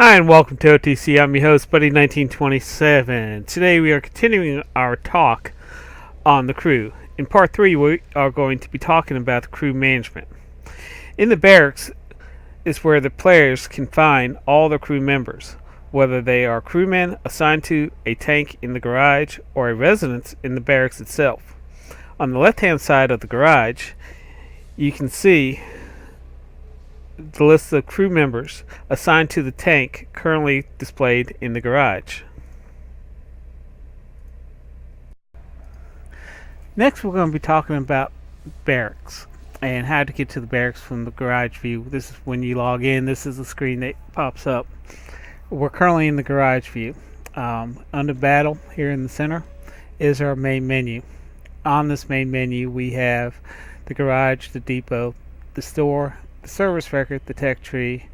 Hi and welcome to OTC. I'm your host, Buddy1927. Today we are continuing our talk on the crew. In part 3 we are going to be talking about the crew management. In the barracks is where the players can find all their crew members, whether they are crewmen assigned to a tank in the garage or a resident in the barracks itself. On the left hand side of the garage you can see the list of crew members assigned to the tank currently displayed in the garage. Next we're going to be talking about barracks and how to get to the barracks from the garage view. This is when you log in. This is the screen that pops up. We're currently in the garage view. Under battle here in the center is our main menu. On this main menu we have the garage, the depot, the store, the service record, the tech tree,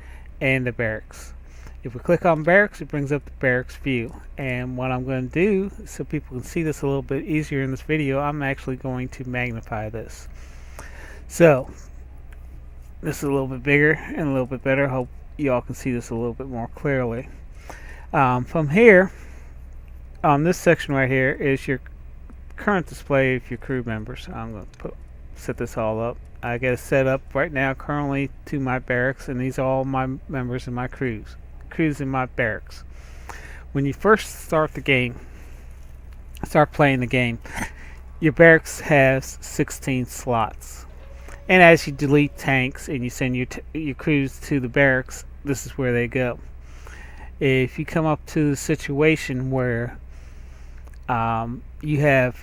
and the barracks. If we click on barracks, it brings up the barracks view. And what I'm going to do, so people can see this a little bit easier in this video, I'm actually going to magnify this. So, this is a little bit bigger and a little bit better. Hope you all can see this a little bit more clearly. From here, on this section right here is your current display of your crew members. I'm going to set this all up. I get it set up right now currently to my barracks, and these are all my members in my crews in my barracks. When you first start playing the game, your barracks has 16 slots, and as you delete tanks and you send your crews to the barracks, this is where they go. If you come up to the situation where you have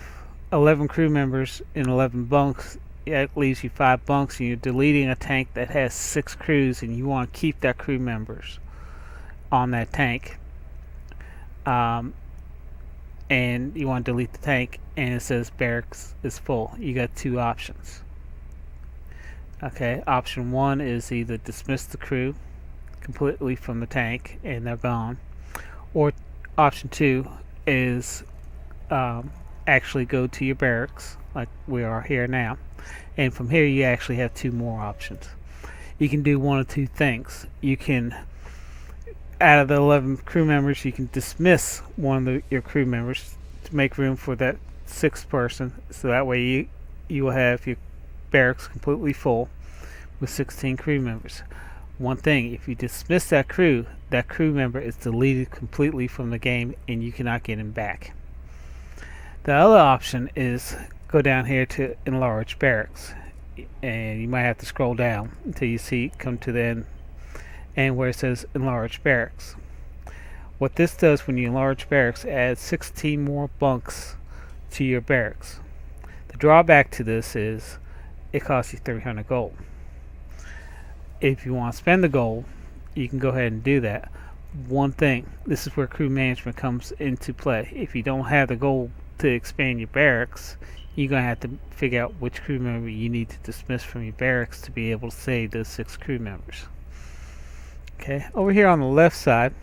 11 crew members in 11 bunks, it leaves you 5 bunks, and you're deleting a tank that has 6 crews, and you want to keep that crew members on that tank, and you want to delete the tank and it says barracks is full. You got 2 options. Okay, option 1 is either dismiss the crew completely from the tank and they're gone, or option 2 is actually go to your barracks like we are here now, and from here you actually have 2 more options. You can do one of 2 things. You can, out of the 11 crew members, you can dismiss one of your crew members to make room for that 6th person, so that way you will have your barracks completely full with 16 crew members. One thing, if you dismiss that crew member is deleted completely from the game and you cannot get him back. The other option is go down here to enlarge barracks, and you might have to scroll down until you come to the end and where it says enlarge barracks. What this does when you enlarge barracks, adds 16 more bunks to your barracks. The drawback to this is it costs you 300 gold. If you want to spend the gold, you can go ahead and do that. One thing, this is where crew management comes into play. If you don't have the gold to expand your barracks, you're going to have to figure out which crew member you need to dismiss from your barracks to be able to save those 6 crew members. Okay, over here on the left side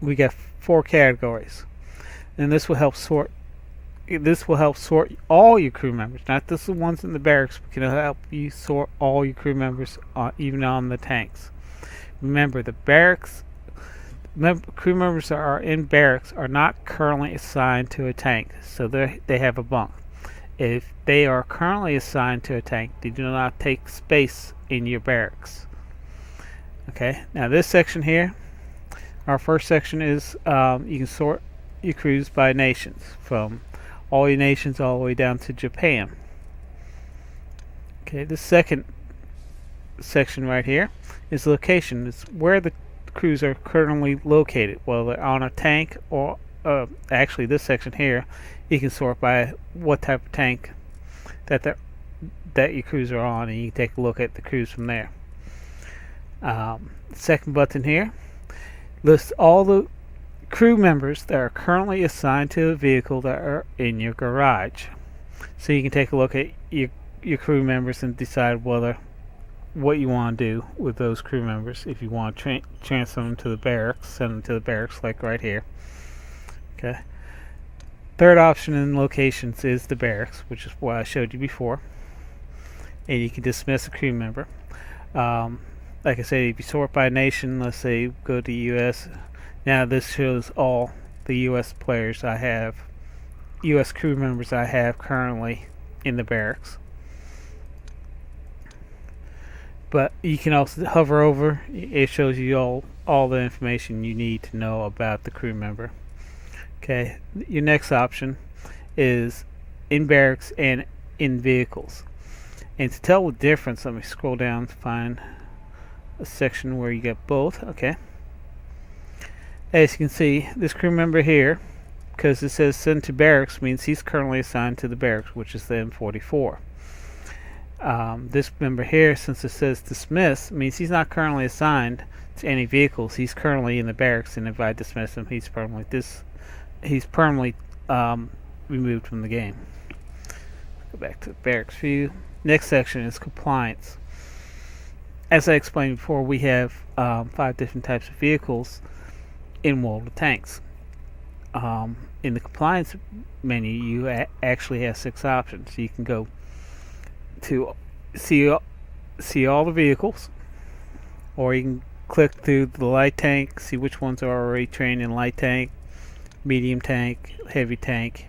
we got 4 categories, and this will help sort all your crew members, not just the ones in the barracks, but can help you sort all your crew members even on the tanks. Remember, the barracks crew members that are in barracks are not currently assigned to a tank, so they have a bunk. If they are currently assigned to a tank, they do not take space in your barracks. Okay, now this section here, our first section is you can sort your crews by nations, from all your nations all the way down to Japan. Okay, the second section right here is location. It's where the crews are currently located, whether they're on a tank or actually this section here you can sort by what type of tank that your crews are on, and you can take a look at the crews from there. Second button here lists all the crew members that are currently assigned to a vehicle that are in your garage, so you can take a look at your crew members and decide what you want to do with those crew members. If you want to transfer them to the barracks, send them to the barracks like right here. Okay. Third option in locations is the barracks, which is what I showed you before, and you can dismiss a crew member. Like I said, if you sort by nation, let's say go to US. Now this shows all the US players I have, US crew members I have currently in the barracks. But you can also hover over. It shows you all the information you need to know about the crew member. Okay, your next option is in barracks and in vehicles. And to tell the difference, let me scroll down to find a section where you get both. Okay. As you can see, this crew member here, because it says sent to barracks, means he's currently assigned to the barracks, which is the M44. This member here, since it says dismiss, means he's not currently assigned to any vehicles. He's currently in the barracks, and if I dismiss him, he's permanently removed from the game. Go back to the barracks view. Next section is compliance. As I explained before, we have 5 different types of vehicles in World of Tanks. In the compliance menu, you actually have 6 options. You can go to see all the vehicles, or you can click through the light tank, see which ones are already trained in light tank, medium tank, heavy tank,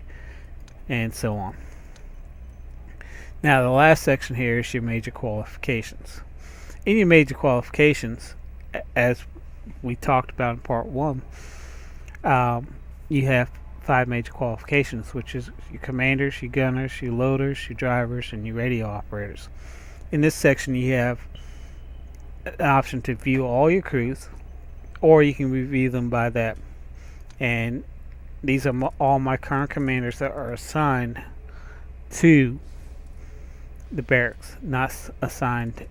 and so on. Now the last section here is your major qualifications. In your major qualifications, as we talked about in part 1, you have 5 major qualifications, which is your commanders, your gunners, your loaders, your drivers, and your radio operators. In this section, you have an option to view all your crews, or you can review them by that. And these are all my current commanders that are assigned to the barracks, not assigned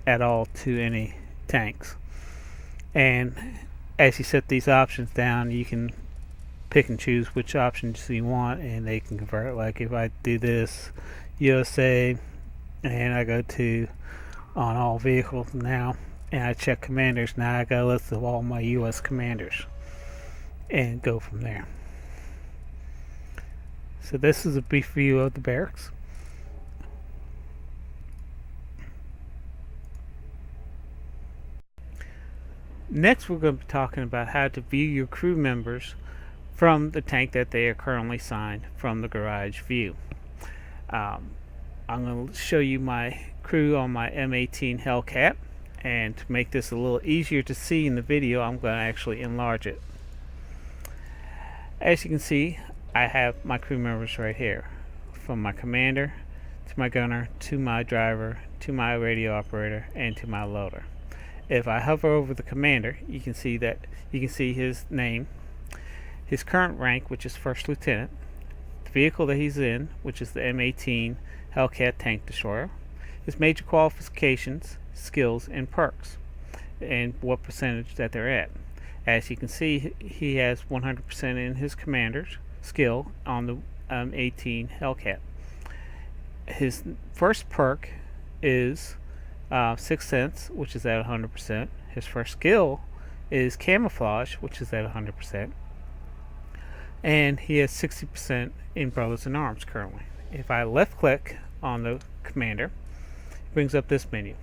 at all to any tanks. And as you set these options down, you can pick and choose which options you want, and they can convert. Like if I do this USA and I go to on all vehicles now, and I check commanders, now I got a list of all my US commanders and go from there. So this is a brief view of the barracks. Next, we're going to be talking about how to view your crew members from the tank that they are currently assigned from the garage view. I'm going to show you my crew on my M18 Hellcat, and to make this a little easier to see in the video, I'm going to actually enlarge it. As you can see, I have my crew members right here, from my commander to my gunner to my driver to my radio operator and to my loader. If I hover over the commander, you can see his name, his current rank, which is first lieutenant, the vehicle that he's in, which is the M18 Hellcat tank destroyer, his major qualifications, skills, and perks, and what percentage that they're at. As you can see, he has 100% in his commander's skill on the M18 Hellcat. His first perk is 6 cents, which is at 100%. His first skill is camouflage, which is at 100%. And he has 60% in Brothers in Arms currently. If I left click on the commander, it brings up this menu.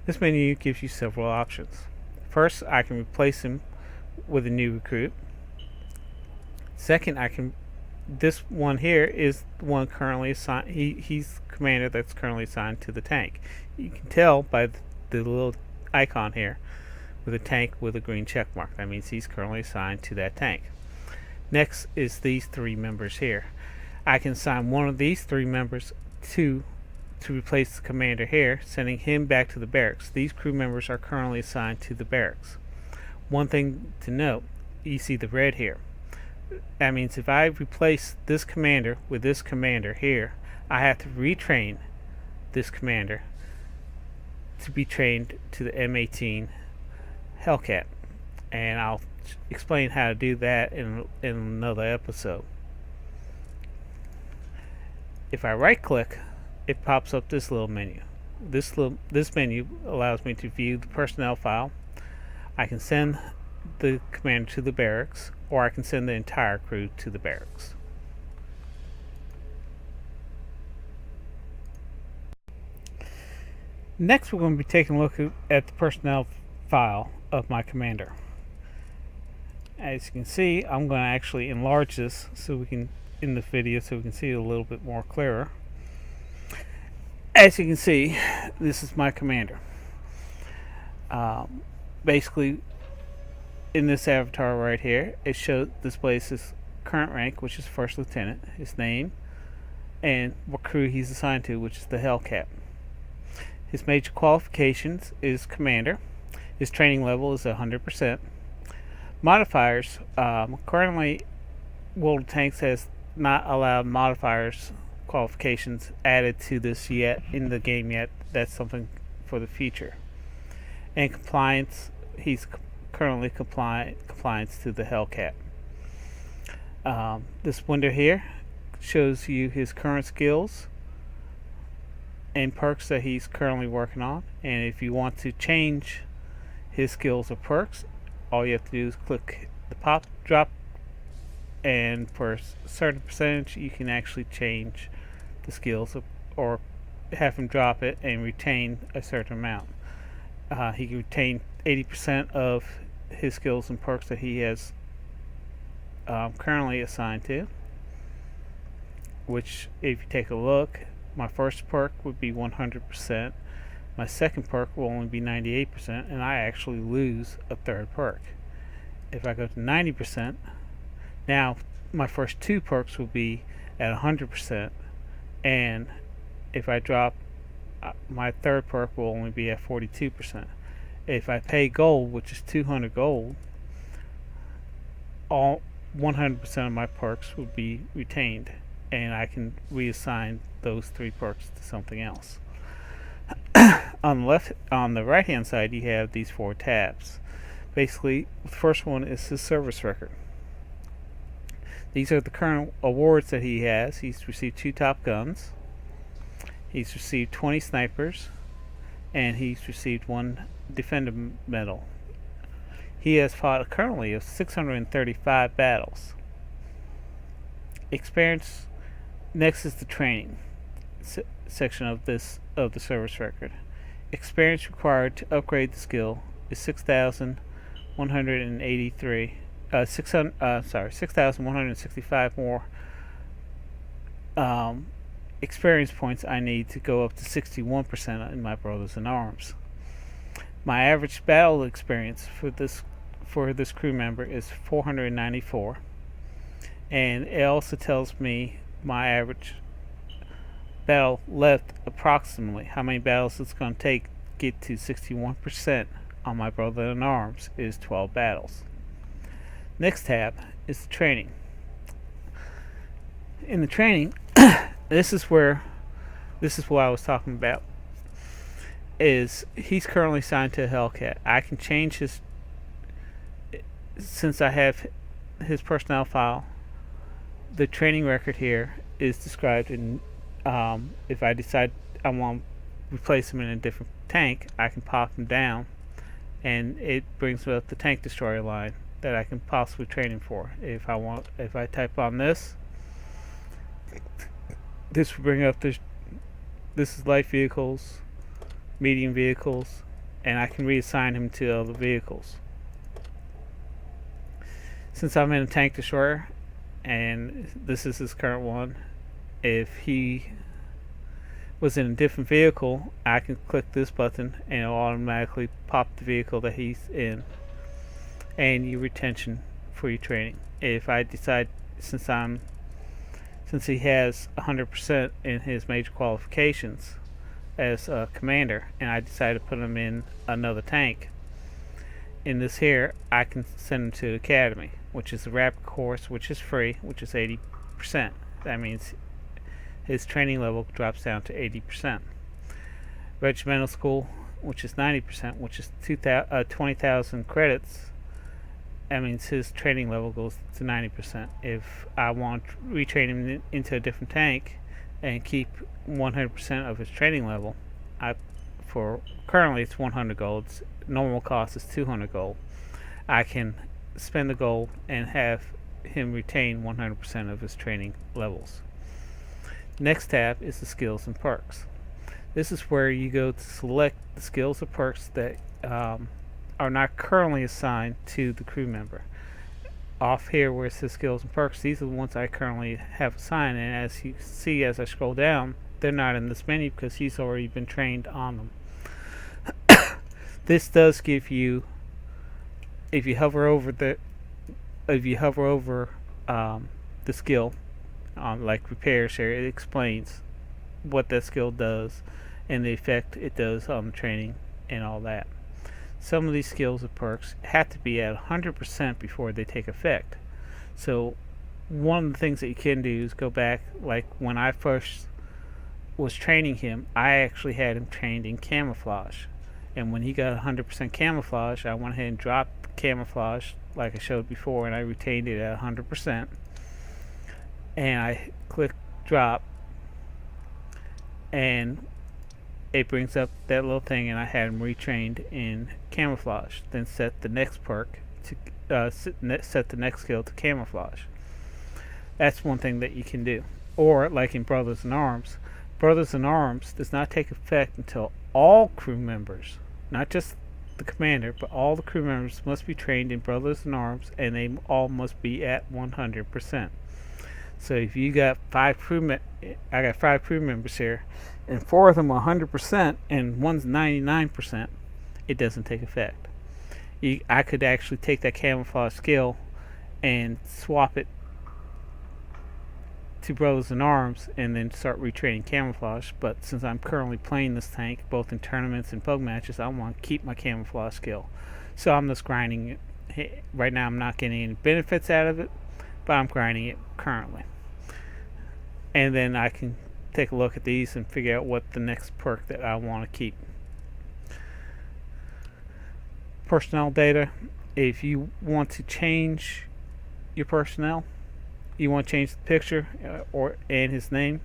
This menu gives you several options. First, I can replace him with a new recruit. Second, this one here is the one currently assigned. He's the commander that's currently assigned to the tank. You can tell by the little icon here with a tank with a green check mark. That means he's currently assigned to that tank. Next is these 3 members here. I can assign one of these 3 members to replace the commander here, sending him back to the barracks. These crew members are currently assigned to the barracks. One thing to note, you see the red here. That means if I replace this commander with this commander here, I have to retrain this commander to be trained to the M18 Hellcat, and I'll explain how to do that in another episode. If I right click, it pops up this little menu. This menu allows me to view the personnel file. I can send the commander to the barracks, or I can send the entire crew to the barracks. Next, we're going to be taking a look at the personnel file of my commander. As you can see, I'm going to actually enlarge this so we can in the video so we can see it a little bit more clearer. As you can see, this is my commander. Basically, in this avatar right here, it displays his current rank, which is first lieutenant, his name, and what crew he's assigned to, which is the Hellcat. His major qualifications is commander. His training level is 100%. Modifiers, currently World of Tanks has not allowed modifiers qualifications added to this yet in the game yet. That's something for the future. And compliance, he's currently compliance to the Hellcat. This window here shows you his current skills and perks that he's currently working on, and if you want to change his skills or perks, all you have to do is click the pop drop, and for a certain percentage you can actually change the skills or have him drop it and retain a certain amount. He can retain 80% of his skills and perks that he has currently assigned to, which if you take a look, my first perk would be 100%, my second perk will only be 98%, and I actually lose a third perk. If I go to 90%, now my first two perks will be at 100%, and if I drop, my third perk will only be at 42%. If I pay gold, which is 200 gold, all 100% of my perks will be retained, and I can reassign those three perks to something else. On the right hand side, you have these four tabs. Basically, the first one is his service record. These are the current awards that he has. He's received 2 Top Guns, he's received 20 snipers, and he's received 1 Defender Medal. He has fought currently of 635 battles. Experience. Next is the training section of the service record. Experience required to upgrade the skill is 6,183. 6,165 more experience points I need to go up to 61% in my Brothers in Arms. My average battle experience for this crew member is 494, and it also tells me my average battle left, approximately how many battles it's going to take to get to 61% on my Brother in Arms is 12 battles. Next tab is the training. In the training, this is what I was talking about. Is he's currently signed to a Hellcat. I can change his, since I have his personnel file. The training record here is described in. If I decide I want to replace him in a different tank, I can pop him down, and it brings up the tank destroyer line that I can possibly train him for. If I type on this will bring up this. This is light vehicles, medium vehicles, and I can reassign him to other vehicles. Since I'm in a tank destroyer, and this is his current one, if he was in a different vehicle, I can click this button and it'll automatically pop the vehicle that he's in, and your retention for your training. If I decide, since he has 100% in his major qualifications as a commander, and I decide to put him in another tank, in this here I can send him to academy, which is a rapid course, which is free, which is 80%. That means his training level drops down to 80%. Regimental school, which is 90%, which is 20,000 credits. That means his training level goes to 90%. If I want to retrain him into a different tank and keep 100% of his training level, currently it's 100 gold. Normal cost is 200 gold. I can spend the gold and have him retain 100% of his training levels. Next tab is the skills and perks. This is where you go to select the skills or perks that are not currently assigned to the crew member. Off here where it says skills and perks, these are the ones I currently have assigned, and as you see as I scroll down, they're not in this menu because he's already been trained on them. This does give you, if you hover over the skill, like repairs here, it explains what that skill does and the effect it does on the training and all that. Some of these skills and perks have to be at 100% before they take effect. So one of the things that you can do is go back, like when I first was training him, I actually had him trained in camouflage. And when he got 100% camouflage, I went ahead and dropped camouflage like I showed before, and I retained it at 100%. And I click drop, and it brings up that little thing, and I had him retrained in camouflage. Then set the next perk to set the next skill to camouflage. That's one thing that you can do. Or like in Brothers in Arms, Brothers in Arms does not take effect until all crew members, not just the commander, but all the crew members must be trained in Brothers in Arms, and they all must be at 100%. So if you got I got 5 crew members here, and 4 of them are 100%, and one's 99%, it doesn't take effect. I could actually take that camouflage skill and swap it to Brothers in Arms and then start retraining camouflage. But since I'm currently playing this tank both in tournaments and pug matches, I want to keep my camouflage skill. So I'm just grinding it. Right now I'm not getting any benefits out of it, but I'm grinding it currently. And then I can take a look at these and figure out what the next perk that I want to keep. Personnel data. If you want to change your personnel, you want to change the picture and his name.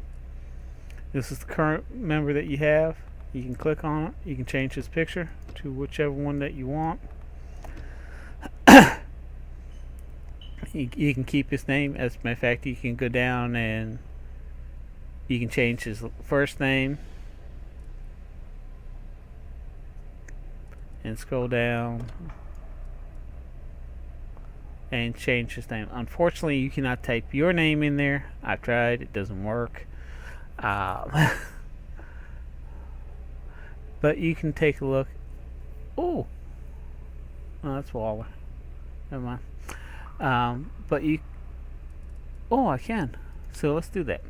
This is the current member that you have. You can click on it. You can change his picture to whichever one that you want. You can keep his name. As a matter of fact, you can go down and you can change his first name and scroll down and change his name. Unfortunately, you cannot type your name in there. I've tried, it doesn't work. But you can take a look. Oh, that's Waller. Never mind. But you. Oh, I can. So let's do that.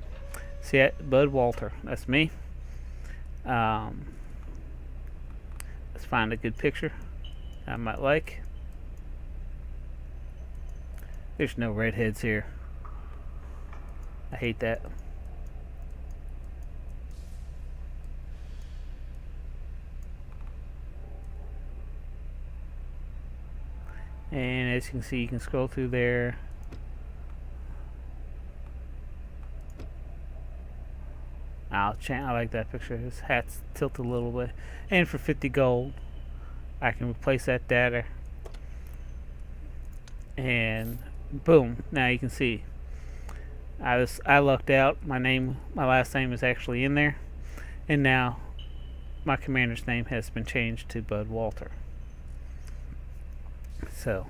See, Bud Walter. That's me. Let's find a good picture I might like. There's no redheads here. I hate that. And as you can see, you can scroll through there. I like that picture. His hat's tilted a little bit. And for 50 gold, I can replace that data. And boom, now you can see I lucked out. My last name is actually in there, and now my commander's name has been changed to Bud Walter. So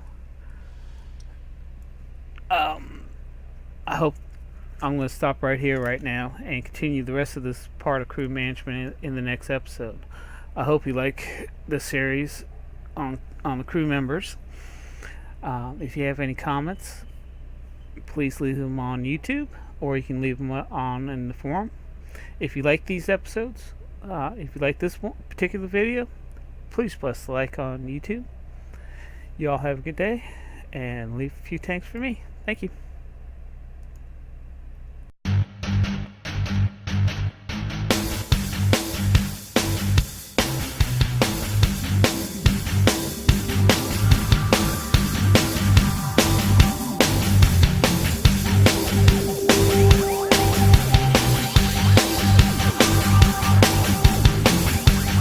I hope I'm going to stop right here right now and continue the rest of this part of crew management in the next episode. I hope you like this series on the crew members. If you have any comments, please leave them on YouTube, or you can leave them on in the forum. If you like these episodes, if you like this particular video, please press the like on YouTube. You all have a good day, and leave a few tanks for me. Thank you.